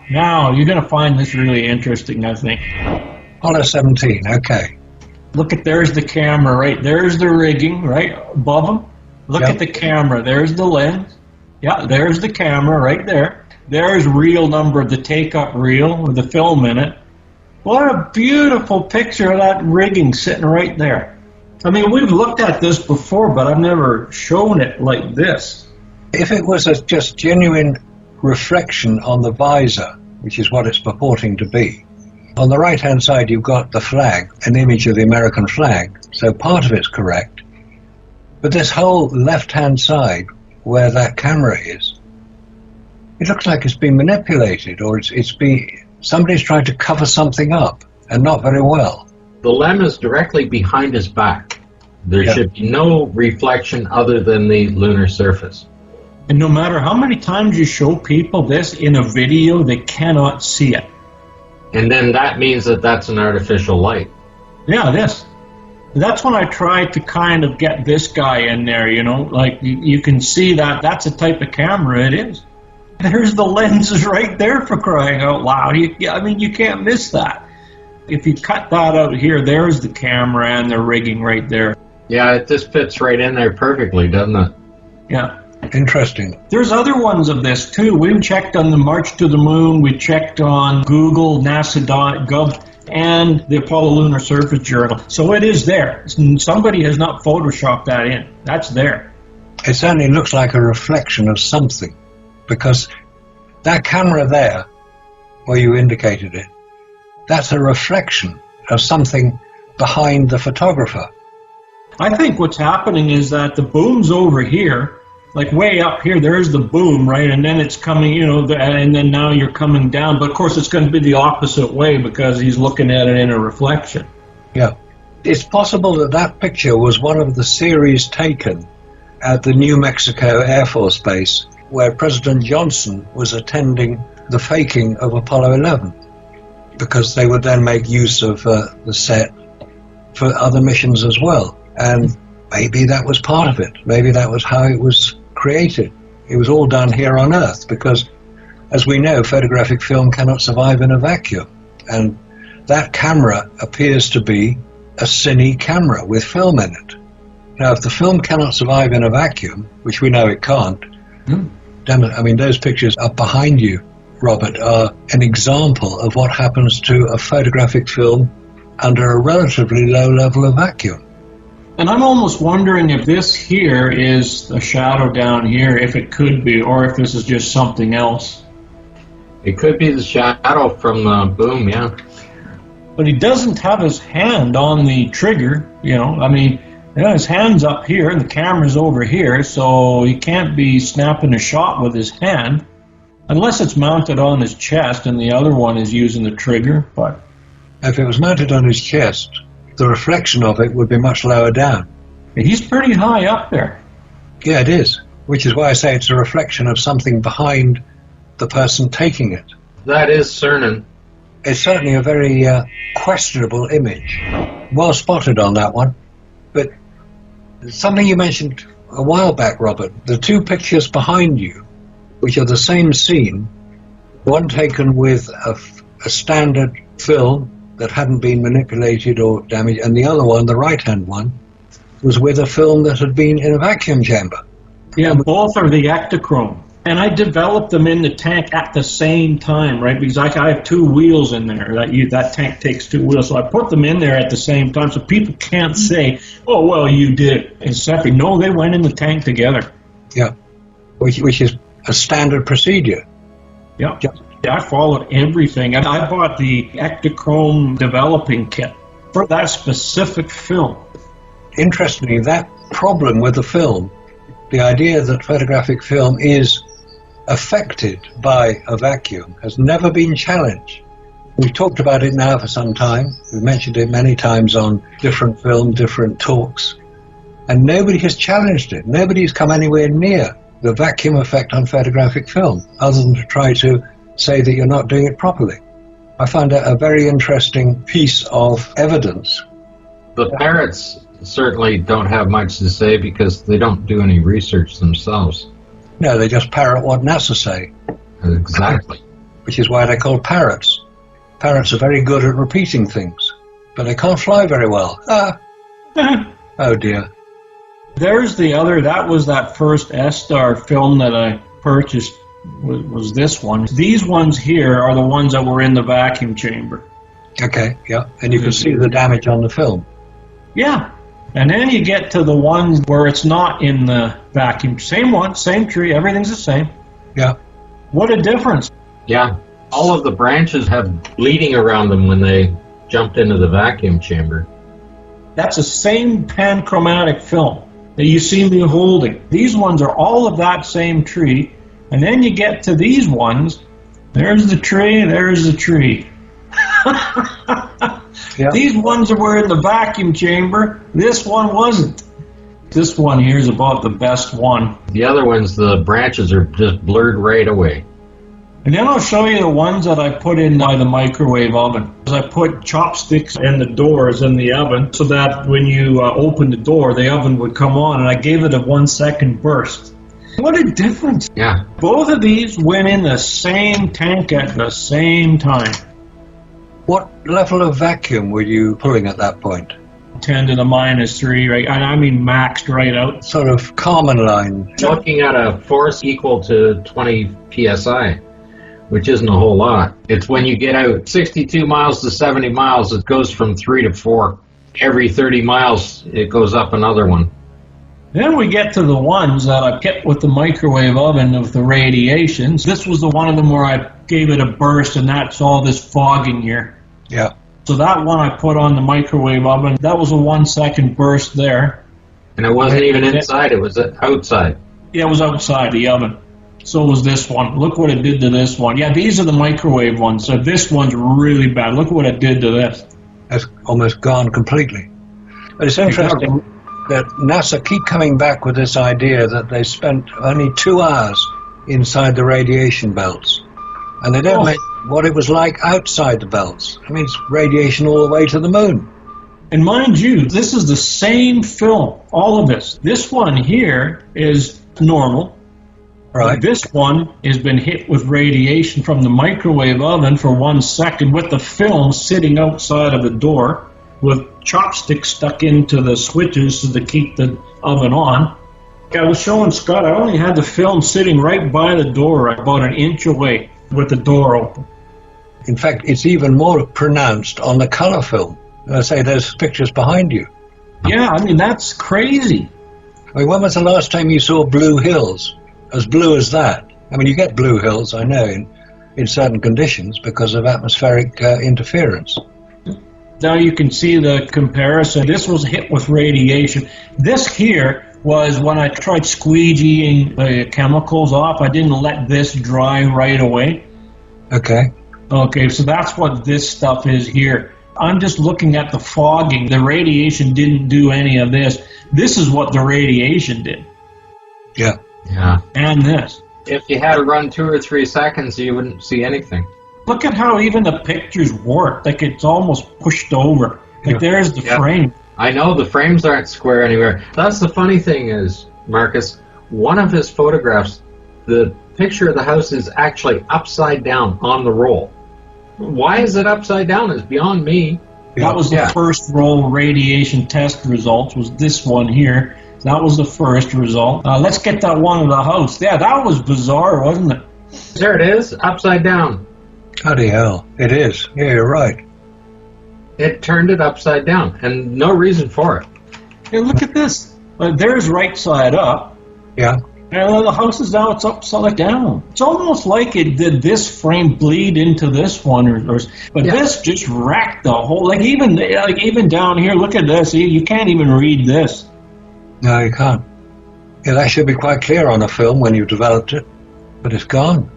Now, you're going to find this really interesting, I think. Apollo 17, okay. Look at, there's the camera, right? There's the rigging, right, above them. Look at the camera. There's the lens. Yeah, there's the camera right there. There's reel number of the take-up reel with the film in it. What a beautiful picture of that rigging sitting right there. I mean, we've looked at this before, but I've never shown it like this. If it was a just genuine reflection on the visor, which is what it's purporting to be, on the right-hand side you've got the flag, an image of the American flag, so part of it's correct. But this whole left-hand side, where that camera is, it looks like it's been manipulated, or somebody's trying to cover something up, and not very well. The lem is directly behind his back. There should be no reflection other than the lunar surface. And no matter how many times you show people this in a video, they cannot see it. And then that means that that's an artificial light. Yeah, it is. That's when I tried to kind of get this guy in there, you know, like you can see that that's the type of camera it is. There's the lenses right there, for crying out loud. I mean, you can't miss that. If you cut that out here, there's the camera and the rigging right there. Yeah, it just fits right in there perfectly, doesn't it? Yeah. Interesting. There's other ones of this too. We've checked on the March to the Moon, we checked on Google, NASA.gov, and the Apollo Lunar Surface Journal. So it is there. Somebody has not photoshopped that in. That's there. It certainly looks like a reflection of something, because that camera there, where you indicated it, that's a reflection of something behind the photographer. I think what's happening is that the boom's over here, like way up here, there's the boom, right? And then it's coming, you know, and then now you're coming down. But of course it's going to be the opposite way because he's looking at it in a reflection. Yeah. It's possible that that picture was one of the series taken at the New Mexico Air Force Base, where President Johnson was attending the faking of Apollo 11, because they would then make use of the set for other missions as well. And maybe that was part of it. Maybe that was how it was created. It was all done here on Earth because, as we know, photographic film cannot survive in a vacuum. And that camera appears to be a cine camera with film in it. Now, if the film cannot survive in a vacuum, which we know it can't, I mean, those pictures up behind you, Robert, are an example of what happens to a photographic film under a relatively low level of vacuum. And I'm almost wondering if this here is a shadow down here, if it could be, or if this is just something else. It could be the shadow from the boom, yeah. But he doesn't have his hand on the trigger, you know. I mean, his hand's up here and the camera's over here, so he can't be snapping a shot with his hand, unless it's mounted on his chest and the other one is using the trigger. But if it was mounted on his chest, the reflection of it would be much lower down. He's pretty high up there. Yeah, it is, which is why I say it's a reflection of something behind the person taking it. That is Cernan. It's certainly a very questionable image. Well spotted on that one. But something you mentioned a while back, Robert, the two pictures behind you, which are the same scene, one taken with a standard film that hadn't been manipulated or damaged, and the other one, the right-hand one, was with a film that had been in a vacuum chamber. Yeah, both are the Ektachrome. And I developed them in the tank at the same time, right? Because I have two wheels in there. That tank takes two wheels. So I put them in there at the same time so people can't say, oh, well, you did it. It's separate. No, they went in the tank together. Yeah, which is a standard procedure. Yeah. I followed everything. And I bought the Ektachrome developing kit for that specific film. Interestingly, that problem with the film, the idea that photographic film is affected by a vacuum, has never been challenged. We've talked about it now for some time. We've mentioned it many times on different film, different talks. And nobody has challenged it. Nobody's come anywhere near the vacuum effect on photographic film, other than to try to say that you're not doing it properly. I find that a very interesting piece of evidence. The parrots certainly don't have much to say because they don't do any research themselves. No, they just parrot what NASA say. Exactly. which is why they're called parrots. Parrots are very good at repeating things, but they can't fly very well. Oh dear. There's the other, that was that first S-Star film that I purchased, was this one. These ones here are the ones that were in the vacuum chamber. Okay, yeah, and you can see the damage on the film. Yeah, and then you get to the ones where it's not in the vacuum. Same one, same tree, everything's the same. Yeah. What a difference. Yeah, all of the branches have bleeding around them when they jumped into the vacuum chamber. That's the same panchromatic film that you see me holding. These ones are all of that same tree, and then you get to these ones, there's the tree, there's the tree. Yeah. These ones were in the vacuum chamber, this one wasn't. This one here is about the best one. The other ones, the branches are just blurred right away. And then I'll show you the ones that I put in the microwave oven. I put chopsticks in the doors in the oven so that when you open the door, the oven would come on, and I gave it a 1 second burst. What a difference. Yeah. Both of these went in the same tank at the same time. What level of vacuum were you pulling at that point? 10 to the -3, right? And I mean maxed right out. Sort of Kármán line. Looking at a force equal to 20 psi, which isn't a whole lot. It's when you get out 62 miles to 70 miles, it goes from 3 to 4. Every 30 miles, it goes up another one. Then we get to the ones that I hit with the microwave oven of the radiations. This was the one of them where I gave it a burst, and that's all this fogging here. Yeah. So that one I put on the microwave oven. That was a 1 second burst there. And it wasn't even inside, it was outside. Yeah, it was outside the oven. So was this one. Look what it did to this one. Yeah, these are the microwave ones. So this one's really bad. Look what it did to this. It's almost gone completely. But it's interesting that NASA keep coming back with this idea that they spent only 2 hours inside the radiation belts. And they don't make what it was like outside the belts. I mean, it's radiation all the way to the moon. And mind you, this is the same film, all of this. This one here is normal. Right. This one has been hit with radiation from the microwave oven for 1 second with the film sitting outside of the door with chopsticks stuck into the switches to keep the oven on. I was showing Scott, I only had the film sitting right by the door, about an inch away with the door open. In fact, it's even more pronounced on the color film. I say there's pictures behind you. Yeah, I mean, that's crazy. I mean, when was the last time you saw blue hills? As blue as that? I mean, you get blue hills, I know, in certain conditions because of atmospheric interference. Now you can see the comparison. This was hit with radiation. This here was when I tried squeegeeing the chemicals off. I didn't let this dry right away. Okay. Okay, so that's what this stuff is here. I'm just looking at the fogging. The radiation didn't do any of this. This is what the radiation did. Yeah. Yeah. And this. If you had to run 2 or 3 seconds, you wouldn't see anything. Look at how even the pictures work. Like it's almost pushed over. Like there's the frame. I know the frames aren't square anywhere. That's the funny thing is, Marcus, one of his photographs, the picture of the house is actually upside down on the roll. Why is it upside down is beyond me. That was the first roll radiation test results, was this one here. That was the first result. Let's get that one of the house. Yeah, that was bizarre, wasn't it? There it is, upside down. Bloody hell. It is. Yeah, you're right. It turned it upside down, and no reason for it. Hey, look at this. There's right side up. Yeah. And the house is now, it's upside down. It's almost like it did this frame bleed into this one, but this just wrecked the whole. Like even down here, look at this. You can't even read this. No, you can't. It actually be quite clear on a film when you've developed it, but it's gone.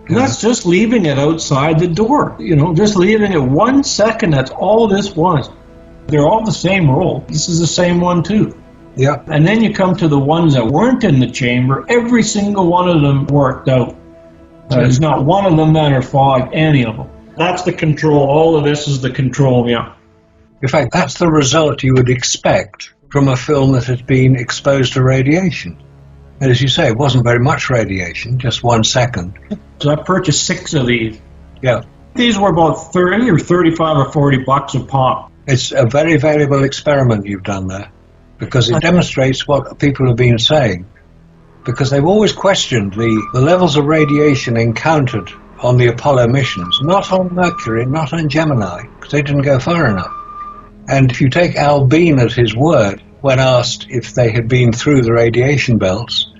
And that's just leaving it outside the door. Just leaving it 1 second. That's all this was. They're all the same roll. This is the same one too. Yeah. And then you come to the ones that weren't in the chamber. Every single one of them worked out. There's not one of them that are fogged, any of them. That's the control. All of this is the control, yeah. In fact, that's the result you would expect from a film that has been exposed to radiation. And as you say, it wasn't very much radiation, just 1 second. So I purchased 6 of these. Yeah. These were about 30 or 35 or 40 bucks a pop. It's a very valuable experiment you've done there, because it demonstrates what people have been saying. Because they've always questioned the levels of radiation encountered on the Apollo missions, not on Mercury, not on Gemini, because they didn't go far enough. And if you take Al Bean at his word, when asked if they had been through the radiation belts,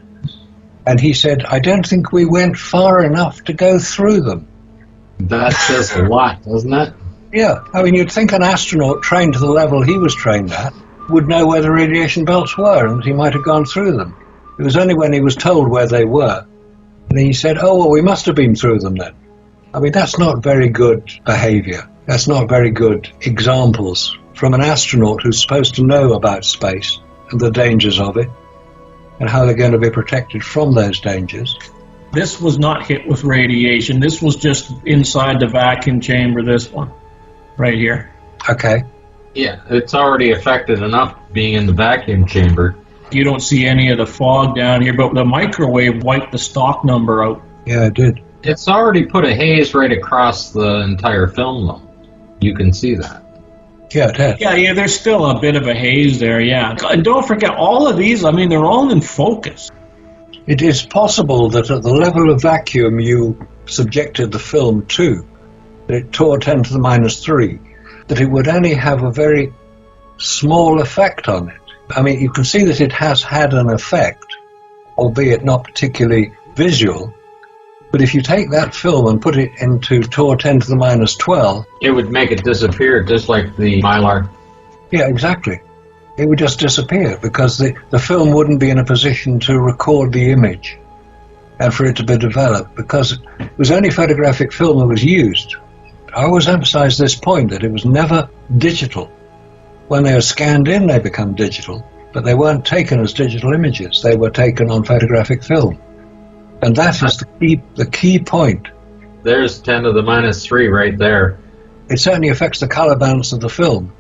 and he said, I don't think we went far enough to go through them. That says a lot, doesn't it? Yeah, I mean, you'd think an astronaut trained to the level he was trained at would know where the radiation belts were, and he might have gone through them. It was only when he was told where they were, and he said, oh, well, we must have been through them then. I mean, that's not very good behavior. That's not very good examples from an astronaut who's supposed to know about space and the dangers of it and how they're going to be protected from those dangers. This was not hit with radiation. This was just inside the vacuum chamber, this one, right here. Okay. Yeah, it's already affected enough being in the vacuum chamber. You don't see any of the fog down here, but the microwave wiped the stock number out. Yeah, it did. It's already put a haze right across the entire film, though. You can see that. Yeah, it has. Yeah, there's still a bit of a haze there, yeah. And don't forget, all of these, I mean, they're all in focus. It is possible that at the level of vacuum you subjected the film to, it tore 10 to the minus 3, that it would only have a very small effect on it. I mean, you can see that it has had an effect, albeit not particularly visual. But if you take that film and put it into Tor 10 to the minus 12... It would make it disappear, just like the Mylar. Yeah, exactly. It would just disappear, because the film wouldn't be in a position to record the image and for it to be developed, because it was only photographic film that was used. I always emphasize this point, that it was never digital. When they are scanned in, they become digital, but they weren't taken as digital images. They were taken on photographic film. And that is the key point. There's 10 to the minus 3 right there. It certainly affects the color balance of the film,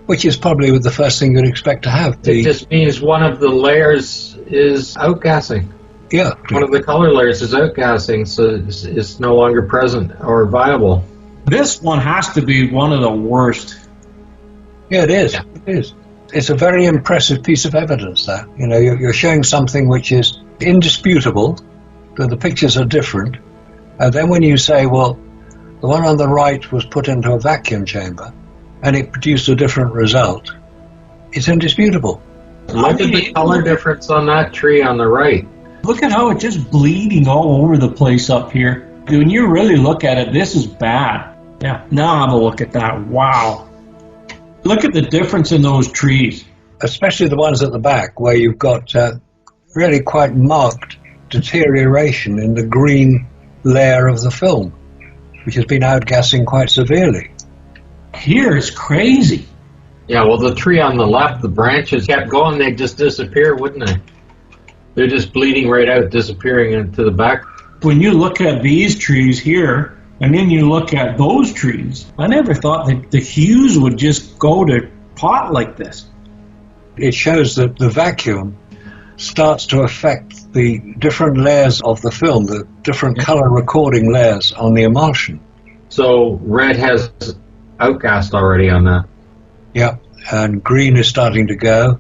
which is probably the first thing you'd expect to have. It just means one of the layers is outgassing. Yeah. One of the color layers is outgassing, so it's no longer present or viable. This one has to be one of the worst. Yeah, it is. It is. It's a very impressive piece of evidence, that. You know, you're showing something which is indisputable, that the pictures are different, and then when you say, well, the one on the right was put into a vacuum chamber and it produced a different result, it's indisputable. Look at the color difference on that tree on the right. Look at how it's just bleeding all over the place up here. When you really look at it, this is bad. Yeah, now have a look at that. Wow. Look at the difference in those trees. Especially the ones at the back, where you've got really quite marked deterioration in the green layer of the film, which has been outgassing quite severely. Here is crazy. Yeah, well, the tree on the left, the branches kept going, they'd just disappear, wouldn't they? They're just bleeding right out, disappearing into the back. When you look at these trees here, and then you look at those trees, I never thought that the hues would just go to pot like this. It shows that the vacuum starts to affect the different layers of the film, the different color recording layers on the emulsion. So red has outgassed already on that. Yeah, and green is starting to go,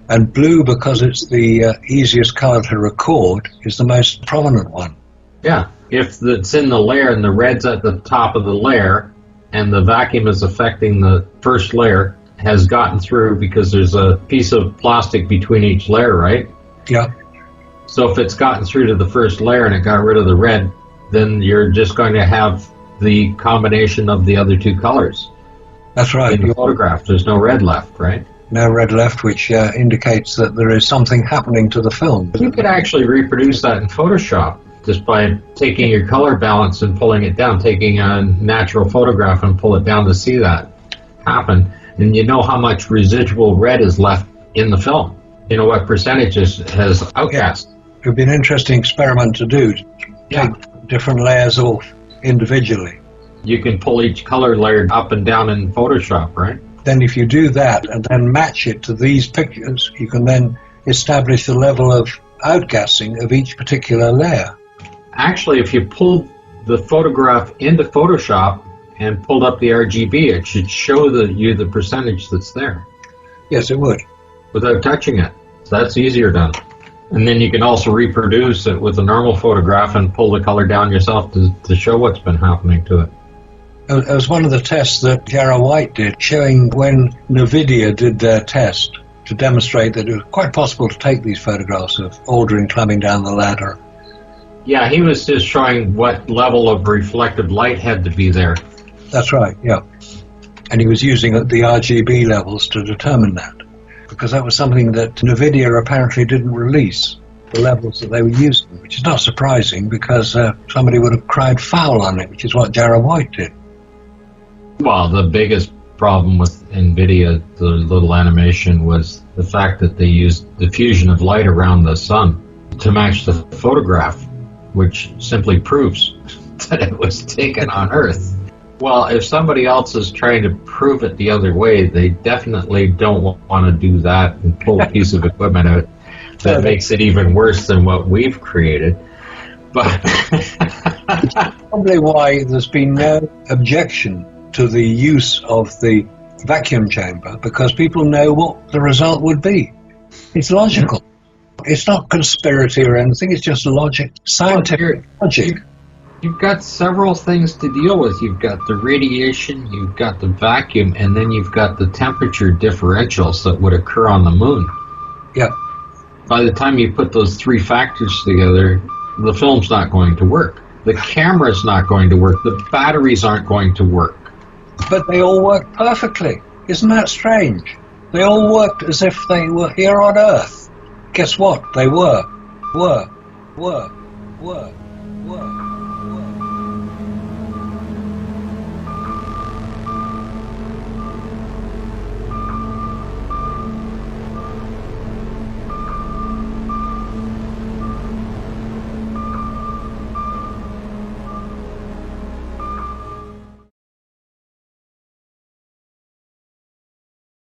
and blue, because it's the easiest color to record, is the most prominent one. Yeah, if it's in the layer and the red's at the top of the layer and the vacuum is affecting the first layer, has gotten through because there's a piece of plastic between each layer, right? Yeah. So if it's gotten through to the first layer and it got rid of the red, then you're just going to have the combination of the other two colors. That's right. In the photograph, there's no red left, right? No red left, which indicates that there is something happening to the film. You could actually reproduce that in Photoshop just by taking your color balance and pulling it down, taking a natural photograph and pull it down to see that happen. And you know how much residual red is left in the film. You know what percentage has outcast. Yeah. It would be an interesting experiment to do. Yeah. Take different layers off individually. You can pull each color layer up and down in Photoshop, right? Then if you do that and then match it to these pictures, you can then establish the level of outgassing of each particular layer. Actually, if you pulled the photograph into Photoshop and pulled up the RGB, it should show you the percentage that's there. Yes, it would. Without touching it. So that's easier done. And then you can also reproduce it with a normal photograph and pull the color down yourself to show what's been happening to it. It was one of the tests that Jarrah White did, showing when NVIDIA did their test to demonstrate that it was quite possible to take these photographs of Aldrin climbing down the ladder. Yeah, he was just showing what level of reflected light had to be there. That's right, yeah. And he was using the RGB levels to determine that, because that was something that NVIDIA apparently didn't release, the levels that they were using, which is not surprising because somebody would have cried foul on it, which is what Jarrah White did. Well, the biggest problem with NVIDIA, the little animation, was the fact that they used diffusion of light around the sun to match the photograph, which simply proves that it was taken on Earth. Well, if somebody else is trying to prove it the other way, they definitely don't want to do that and pull a piece of equipment out that makes it even worse than what we've created. But probably why there's been no objection to the use of the vacuum chamber, because people know what the result would be. It's logical. It's not conspiracy or anything, it's just logic, scientific logic. You've got several things to deal with. You've got the radiation, you've got the vacuum, and then you've got the temperature differentials that would occur on the moon. Yeah. By the time you put those three factors together, the film's not going to work. The camera's not going to work. The batteries aren't going to work. But they all work perfectly. Isn't that strange? They all worked as if they were here on Earth. Guess what? They were.